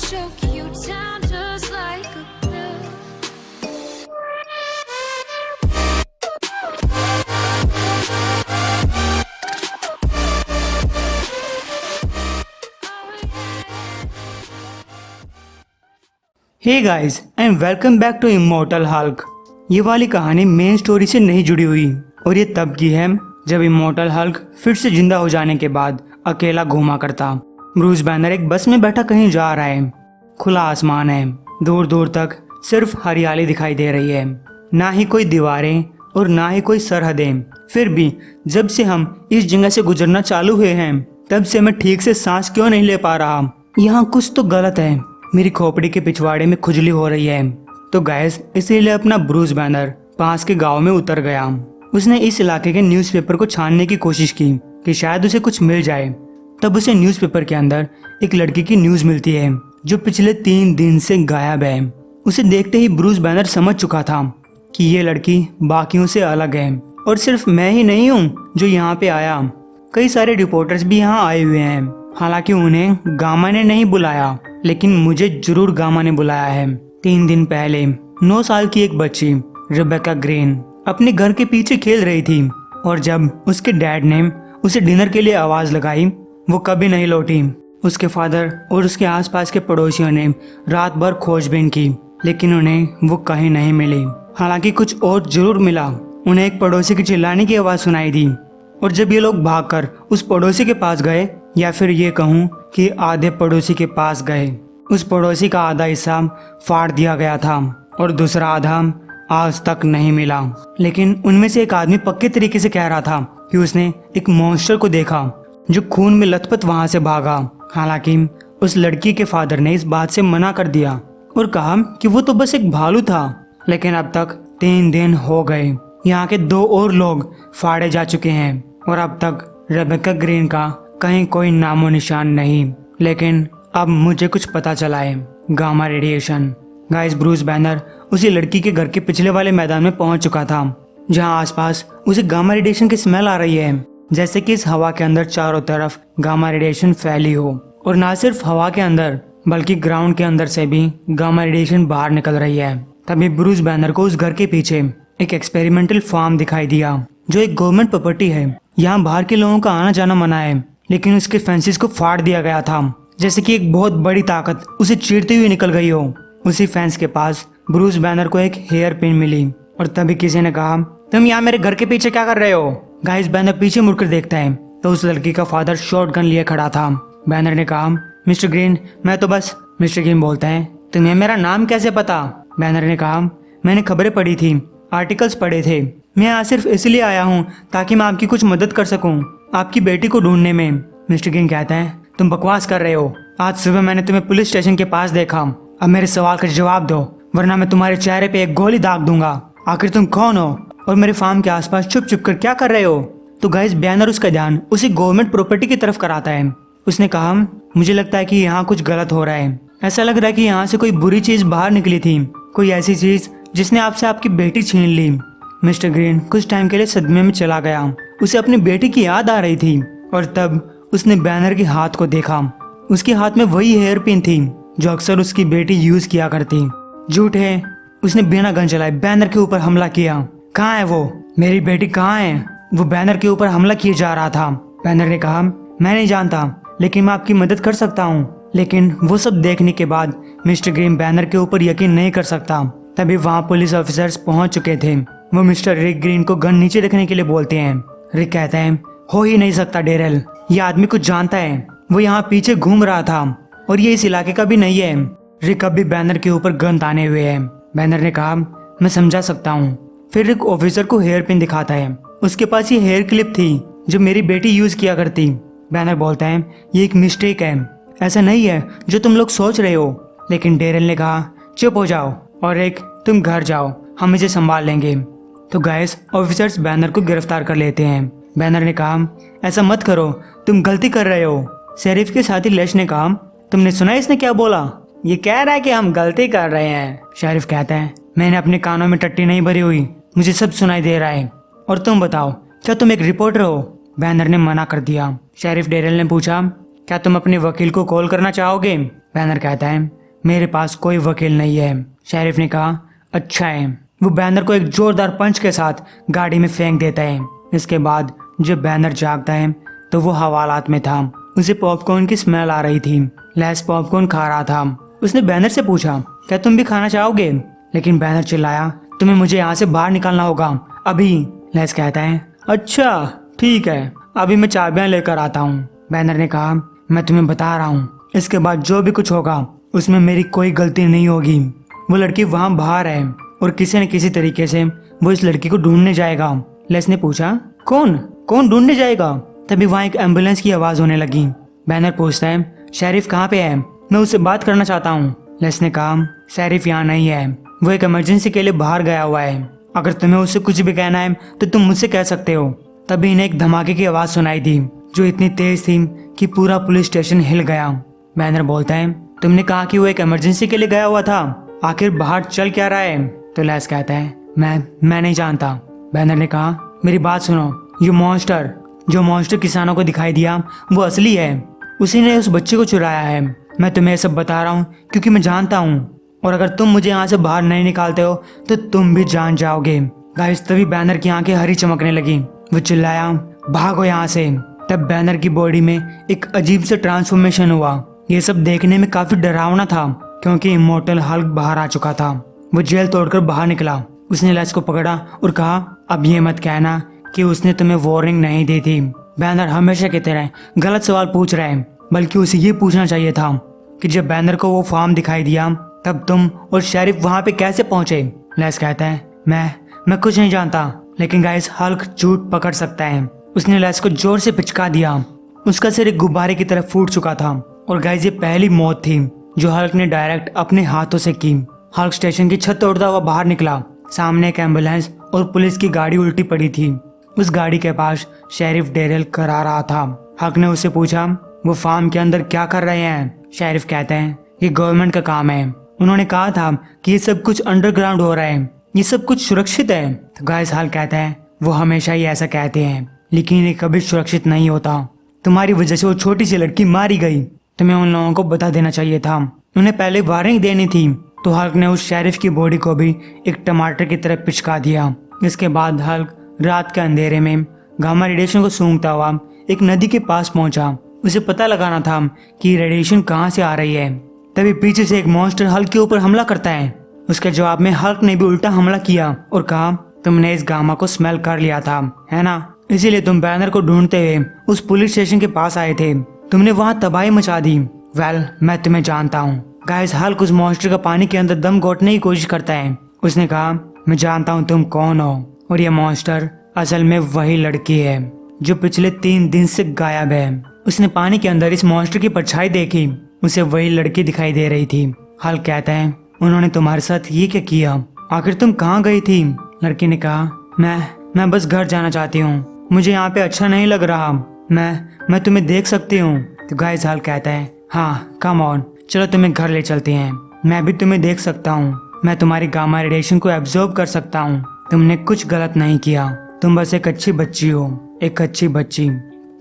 choke you down just like a pill. Hey guys and welcome back to Immortal Hulk. ये वाली कहानी main story से नहीं जुड़ी हुई और ये तब की है जब इमॉर्टल हल्क फिर से जिंदा हो जाने के बाद अकेला घूमा करता। ब्रूस बैनर एक बस में बैठा कहीं जा रहा है। खुला आसमान है, दूर दूर तक सिर्फ हरियाली दिखाई दे रही है, ना ही कोई दीवारें और ना ही कोई सरहदें। फिर भी जब से हम इस जगह से गुजरना चालू हुए हैं तब से मैं ठीक से सांस क्यों नहीं ले पा रहा। यहाँ कुछ तो गलत है। मेरी खोपड़ी के पिछवाड़े में खुजली हो रही है। तो गैस इसीलिए अपना ब्रूस बैनर पास के गांव में उतर गया। उसने इस इलाके के न्यूज़पेपर को छानने की कोशिश की कि शायद उसे कुछ मिल जाए। तब उसे न्यूज़पेपर के अंदर एक लड़की की न्यूज़ मिलती है जो पिछले 3 दिन से गायब है। उसे देखते ही ब्रूस बैनर समझ चुका था कि ये लड़की बाकियों से अलग है और सिर्फ मैं ही नहीं हूँ जो यहाँ पे आया। कई सारे रिपोर्टर्स भी यहाँ आए हुए हैं। हालांकि उन्हें गामा ने नहीं बुलाया, लेकिन मुझे जरूर गामा ने बुलाया है। 3 दिन पहले 9 साल की एक बच्ची रेबेका ग्रीन अपने घर के पीछे खेल रही थी और जब उसके डैड ने उसे डिनर के लिए आवाज लगाई वो कभी नहीं लौटी। उसके फादर और उसके आसपास के पड़ोसियों ने रात भर खोजबीन की, लेकिन उन्हें वो कहीं नहीं मिली। हालांकि कुछ और जरूर मिला। उन्हें एक पड़ोसी की चिल्लाने की आवाज सुनाई दी और जब ये लोग भागकर उस पड़ोसी के पास गए, या फिर ये कहूँ कि आधे पड़ोसी के पास गए, उस पड़ोसी का आधा हिस्सा फाड़ दिया गया था और दूसरा आधा आज तक नहीं मिला। लेकिन उनमें से एक आदमी पक्के तरीके से कह रहा था कि उसने एक मॉन्स्टर को देखा जो खून में लथपथ वहां से भागा। हालांकि उस लड़की के फादर ने इस बात से मना कर दिया और कहा कि वो तो बस एक भालू था। लेकिन अब तक 3 दिन हो गए। यहाँ के 2 और लोग फाड़े जा चुके हैं और अब तक रेबेका ग्रीन का कहीं कोई नामो निशान नहीं। लेकिन अब मुझे कुछ पता चला है, gamma radiation. Guys Bruce banner उसी लड़की के घर के पिछले वाले मैदान में पहुंच चुका था जहां आसपास उसे गामा रेडिएशन की स्मेल आ रही है, जैसे कि इस हवा के अंदर चारों तरफ गामा रेडिएशन फैली हो। और ना सिर्फ हवा के अंदर बल्कि ग्राउंड के अंदर से भी गामा रेडिएशन बाहर निकल रही है। तभी ब्रूस बैनर को उस घर के पीछे एक एक्सपेरिमेंटल फार्म दिखाई दिया जो एक गवर्नमेंट प्रॉपर्टी है। यहाँ बाहर के लोगों का आना जाना मना है, लेकिन उसके फेंसेस को फाड़ दिया गया था जैसे कि एक बहुत बड़ी ताकत उसे चीरती हुई निकल गई हो। उसी फेंस के पास ब्रूस बैनर को एक हेयर पिन मिली और तभी किसी ने कहा, तुम यहाँ मेरे घर के पीछे क्या कर रहे हो। गाइस बैनर पीछे मुड़कर देखता है तो उस लड़की का फादर शॉटगन लिए खड़ा था। बैनर ने कहा, मिस्टर ग्रीन मैं तो बस। मिस्टर ग्रीन बोलता है, तुम्हें मेरा नाम कैसे पता। बैनर ने कहा, मैंने खबरें पढ़ी थी, आर्टिकल्स पढ़े थे। मैं यहाँ सिर्फ इसलिए आया हूँ ताकि मैं आपकी कुछ मदद कर सकूँ आपकी बेटी को ढूंढने में। मिस्टर ग्रीन कहता है, तुम बकवास कर रहे हो। आज सुबह मैंने तुम्हें पुलिस स्टेशन के पास देखा। अब मेरे सवाल का जवाब दो वरना मैं तुम्हारे चेहरे पे एक गोली दाग दूंगा। आखिर तुम कौन हो और मेरे फार्म के आसपास छुप छुप कर क्या कर रहे हो। तो गाइस बैनर उसका ध्यान उसी गवर्नमेंट प्रॉपर्टी की तरफ कराता है। उसने कहा, मुझे लगता है कि यहाँ कुछ गलत हो रहा है। ऐसा लग रहा है कि यहाँ से कोई बुरी चीज बाहर निकली थी, कोई ऐसी चीज जिसने आपसे आपकी बेटी छीन ली। मिस्टर ग्रीन कुछ टाइम के लिए सदमे में चला गया। उसे अपनी बेटी की याद आ रही थी और तब उसने बैनर के हाथ को देखा। उसके हाथ में वही हेयर पिन थी जो अक्सर उसकी बेटी यूज किया करती। झूठ है, उसने बिना गन चलाए बैनर के ऊपर हमला किया। कहाँ है वो, मेरी बेटी कहाँ है। वो बैनर के ऊपर हमला किए जा रहा था। बैनर ने कहा, मैं नहीं जानता लेकिन मैं आपकी मदद कर सकता हूँ। लेकिन वो सब देखने के बाद मिस्टर ग्रीन बैनर के ऊपर यकीन नहीं कर सकता। तभी वहाँ पुलिस ऑफिसर्स पहुंच चुके थे। वो मिस्टर रिक ग्रीन को गन नीचे रखने के लिए बोलते हैं। रिक कहता है, हो ही नहीं सकता डेरेल, ये आदमी कुछ जानता है। वो यहाँ पीछे घूम रहा था और ये इस इलाके का भी नहीं है। रिक अब भी बैनर के ऊपर गन ताने हुए है। बैनर ने कहा, मैं समझा सकता हूँ। फिर रिक ऑफिसर को हेयर पिन दिखाता है। उसके पास ये हेयर क्लिप थी जो मेरी बेटी यूज किया करती। बैनर बोलता है, ये एक मिस्टेक है, ऐसा नहीं है जो तुम लोग सोच रहे हो। लेकिन डेरेल ने कहा, चुप हो जाओ और रिक तुम घर जाओ, हम इसे संभाल लेंगे। तो गाइस ऑफिसर्स बैनर को गिरफ्तार कर लेते हैं। बैनर ने कहा, ऐसा मत करो, तुम गलती कर रहे हो। शेरिफ के साथी लेश ने कहा, तुमने सुना इसने क्या बोला। ये कह रहा है कि हम गलती कर रहे हैं। शेरिफ कहता है, मैंने अपने कानों में टट्टी नहीं भरी हुई, मुझे सब सुनाई दे रहा है। और तुम बताओ, क्या तुम एक रिपोर्टर हो। बैनर ने मना कर दिया। शेरिफ डेरेल ने पूछा, क्या तुम अपने वकील को कॉल करना चाहोगे। बैनर कहता है मेरे पास कोई वकील नहीं है। शेरिफ ने कहा अच्छा है। वो बैनर को एक जोरदार पंच के साथ गाड़ी में फेंक देता है। इसके बाद जब बैनर जागता है तो वो हवालात में था। उसे पॉपकॉर्न की स्मेल आ रही थी। लेस पॉपकॉर्न खा रहा था। उसने बैनर से पूछा क्या तुम भी खाना चाहोगे, लेकिन बैनर चिल्लाया तुम्हें मुझे यहाँ से बाहर निकालना होगा अभी। लेस कहता है अच्छा ठीक है, अभी मैं चाबियां लेकर आता हूँ। बैनर ने कहा मैं तुम्हें बता रहा हूँ, इसके बाद जो भी कुछ होगा उसमें मेरी कोई गलती नहीं होगी। वो लड़की वहाँ बाहर है और किसी न किसी तरीके से वो इस लड़की को ढूंढने जाएगा। लेस ने पूछा कौन कौन ढूंढने जाएगा। तभी वहाँ एक एम्बुलेंस की आवाज होने लगी। बैनर पूछता है शेरिफ कहाँ पे है, मैं उससे बात करना चाहता हूँ। लेस ने कहा शेरिफ यहाँ नहीं है, वो एक इमरजेंसी के लिए बाहर गया हुआ है। अगर तुम्हें उससे कुछ भी कहना है तो तुम मुझसे कह सकते हो। तभी इन्हें एक धमाके की आवाज सुनाई दी जो इतनी तेज थी कि पूरा पुलिस स्टेशन हिल गया। बैनर बोलता है तुमने कहा कि वो एक इमरजेंसी के लिए गया हुआ था, आखिर बाहर चल क्या रहा है। तो लेस कहता है मैं नहीं जानता। बैनर ने कहा मेरी बात सुनो, ये जो मॉन्स्टर किसानों को दिखाई दिया वो असली है, उसी ने उस बच्चे को चुराया है। मैं तुम्हें ये सब बता रहा हूँ क्योंकि मैं जानता हूँ, और अगर तुम मुझे यहाँ से बाहर नहीं निकालते हो तो तुम भी जान जाओगे। गाइस तभी बैनर की आंखें हरी चमकने लगी। वो चिल्लाया भागो यहाँ से। तब बैनर की बॉडी में एक अजीब सा ट्रांसफॉर्मेशन हुआ। ये सब देखने में काफी डरावना था क्योंकि इमोर्टल हल्क बाहर आ चुका था। वो जेल तोड़कर बाहर निकला। उसने लेस को पकड़ा और कहा अब ये मत कहना कि उसने तुम्हें वार्निंग नहीं दी थी। बैनर हमेशा की तरह गलत सवाल पूछ रहा है, बल्कि उसे ये पूछना चाहिए था कि जब बैनर को वो फार्म दिखाई दिया तब तुम और शेरिफ वहां पे कैसे पहुंचे। लेस कहता है मैं कुछ नहीं जानता, लेकिन गाइस हल्क झूठ पकड़ सकता है। उसने लेस को जोर से पिचका दिया। उसका सिर एक गुब्बारे की तरफ फूट चुका था। और गाइस ये पहली मौत थी जो हल्क ने डायरेक्ट अपने हाथों से की। हल्क स्टेशन की छत तोड़ता हुआ बाहर निकला। सामने एक एम्बुलेंस और पुलिस की गाड़ी उल्टी पड़ी थी। उस गाड़ी के पास शेरिफ डेरिल करा रहा था। हल्क ने उससे पूछा वो फार्म के अंदर क्या कर रहे हैं। शेरिफ कहते हैं ये गवर्नमेंट का काम है, उन्होंने कहा था कि ये सब कुछ अंडरग्राउंड हो रहा है, ये सब कुछ सुरक्षित है। तो गाइस हल्क कहता है वो हमेशा ही ऐसा कहते हैं, लेकिन ये कभी सुरक्षित नहीं होता। तुम्हारी वजह से वो छोटी सी लड़की मारी गई, तुम्हें उन लोगों को बता देना चाहिए था, उन्हें पहले वार्निंग देनी थी। तो हल्क ने उस शेरिफ की बॉडी को भी एक टमाटर की तरह पिचका दिया। इसके बाद हल्क रात के अंधेरे में गामा रेडिएशन को सूंघता हुआ एक नदी के पास पहुंचा। उसे पता लगाना था कि रेडिएशन कहां से आ रही है। तभी पीछे से एक मॉन्स्टर हल्क के ऊपर हमला करता है। उसके जवाब में हल्क ने भी उल्टा हमला किया और कहा तुमने इस गामा को स्मेल कर लिया था, है ना, इसीलिए तुम बैनर को ढूंढते हुए उस पुलिस स्टेशन के पास आए थे, तुमने वहां तबाही मचा दी। वेल मैं तुम्हें जानता हूँ। गाइस हल्क उस मॉन्स्टर का पानी के अंदर दम घोटने की कोशिश करता है। उसने कहा मैं जानता हूँ तुम कौन हो, और ये मॉन्स्टर असल में वही लड़की है जो पिछले 3 दिन से गायब है। उसने पानी के अंदर इस मॉन्स्टर की परछाई देखी, उसे वही लड़की दिखाई दे रही थी। हल्क कहता है उन्होंने तुम्हारे साथ ये क्या किया, आखिर तुम कहाँ गई थी। लड़की ने कहा मैं बस घर जाना चाहती हूँ, मुझे यहाँ पे अच्छा नहीं लग रहा, मैं तुम्हें देख सकती हूँ। तो गाइस हल्क कहता है हाँ कम ऑन, चलो तुम्हें घर ले चलते हैं, मैं भी तुम्हें देख सकता हूँ, मैं तुम्हारी गामा रेडिएशन को एब्जॉर्ब कर सकता हूँ, तुमने कुछ गलत नहीं किया, तुम बस एक अच्छी बच्ची हो, एक अच्छी बच्ची।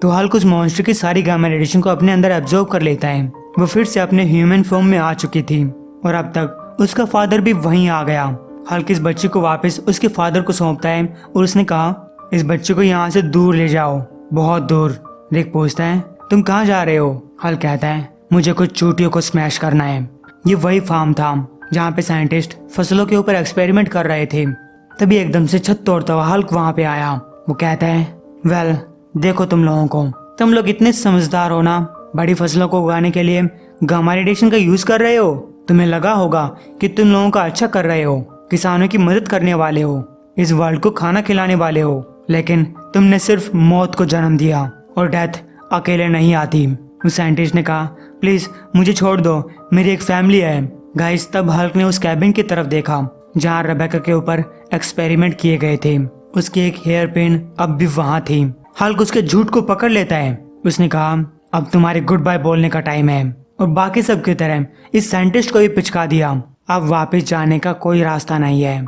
तो हल्क उस मॉन्स्टर की सारी गामा रेडिएशन को अपने अंदर एब्जॉर्ब कर लेता है। वो फिर से अपने ह्यूमन फॉर्म में आ चुकी थी और अब तक उसका फादर भी वहीं आ गया। हल्क इस बच्ची को वापस उसके फादर को सौंपता है और उसने कहा इस बच्चे को यहाँ से दूर ले जाओ, बहुत दूर। रिक पूछता है तुम कहाँ जा रहे हो। हल्क कहता है मुझे कुछ चूटियों को स्मैश करना है। ये वही फार्म था जहाँ पे साइंटिस्ट फसलों के ऊपर एक्सपेरिमेंट कर रहे थे। तभी एकदम से छत तोड़ता हुआ हल्क वहाँ पे आया। वो कहता है वेल देखो तुम लोगों को, तुम लोग इतने समझदार हो ना, बड़ी फसलों को उगाने के लिए गामा रेडिएशन का यूज कर रहे हो। तुम्हें लगा होगा कि तुम लोगों का अच्छा कर रहे हो, किसानों की मदद करने वाले हो, इस वर्ल्ड को खाना खिलाने वाले हो, लेकिन तुमने सिर्फ मौत को जन्म दिया और डेथ अकेले नहीं आती। उस साइंटिस्ट ने कहा प्लीज मुझे छोड़ दो, मेरी एक फैमिली है। गाइस तब हल्क ने उस कैबिन की तरफ देखा जहाँ रेबेका के ऊपर एक्सपेरिमेंट किए गए थे। उसकी एक हेयर पिन अब भी वहाँ थी। हल्क उसके झूठ को पकड़ लेता है। उसने कहा अब तुम्हारे गुड बाय बोलने का टाइम है, और बाकी सब की तरह इस साइंटिस्ट को भी पिचका दिया। अब वापस जाने का कोई रास्ता नहीं है,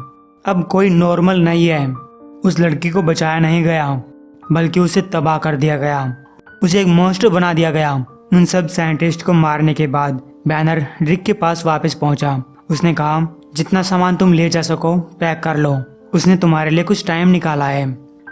अब कोई नॉर्मल नहीं है। उस लड़की को बचाया नहीं गया, बल्कि उसे तबाह कर दिया गया, उसे एक मॉन्स्टर बना दिया गया। उन सब साइंटिस्ट को मारने के बाद बैनर रिक के पास वापस पहुंचा। उसने कहा, जितना सामान तुम ले जा सको पैक कर लो। उसने तुम्हारे लिए कुछ टाइम निकाला है,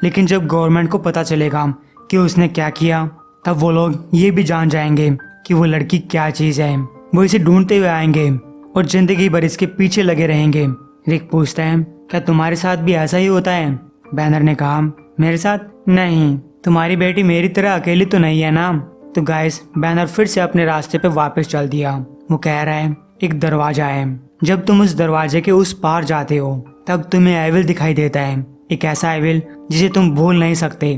लेकिन जब गवर्नमेंट को पता चलेगा कि उसने क्या किया, तब वो लोग ये भी जान जाएंगे कि वो लड़की क्या चीज है। वो इसे ढूंढते हुए आएंगे और जिंदगी भर इसके पीछे लगे रहेंगे। रिक पूछता है, क्या तुम्हारे साथ भी ऐसा ही होता है? बैनर ने कहा, मेरे साथ नहीं, तुम्हारी बेटी मेरी तरह अकेली तो नहीं है ना। तो गाइस, बैनर फिर से अपने रास्ते पे वापस चल दिया। वो कह रहा है, एक दरवाजा है, जब तुम उस दरवाजे के उस पार जाते हो तब तुम्हें एविल दिखाई देता है, एक ऐसा एविल जिसे तुम भूल नहीं सकते।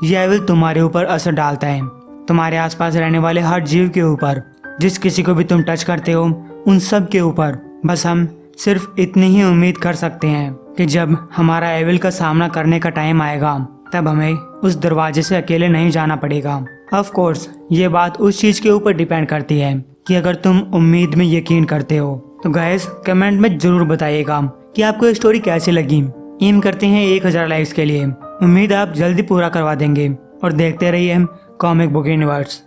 ये एविल तुम्हारे ऊपर असर डालता है, तुम्हारे आसपास रहने वाले हर जीव के ऊपर, जिस किसी को भी तुम टच करते हो उन सब के ऊपर। बस हम सिर्फ इतनी ही उम्मीद कर सकते हैं कि जब हमारा एविल का सामना करने का टाइम आएगा तब हमें उस दरवाजे से अकेले नहीं जाना पड़ेगा। ऑफ कोर्स ये बात उस चीज के ऊपर डिपेंड करती है कि अगर तुम उम्मीद में यकीन करते हो। तो गाइस, कमेंट में जरूर बताइएगा कि आपको ये स्टोरी कैसी लगी। एम करते हैं 1000 लाइक्स के लिए। उम्मीद आप जल्दी पूरा करवा देंगे और देखते रहिए कॉमिक बुक यूनिवर्स।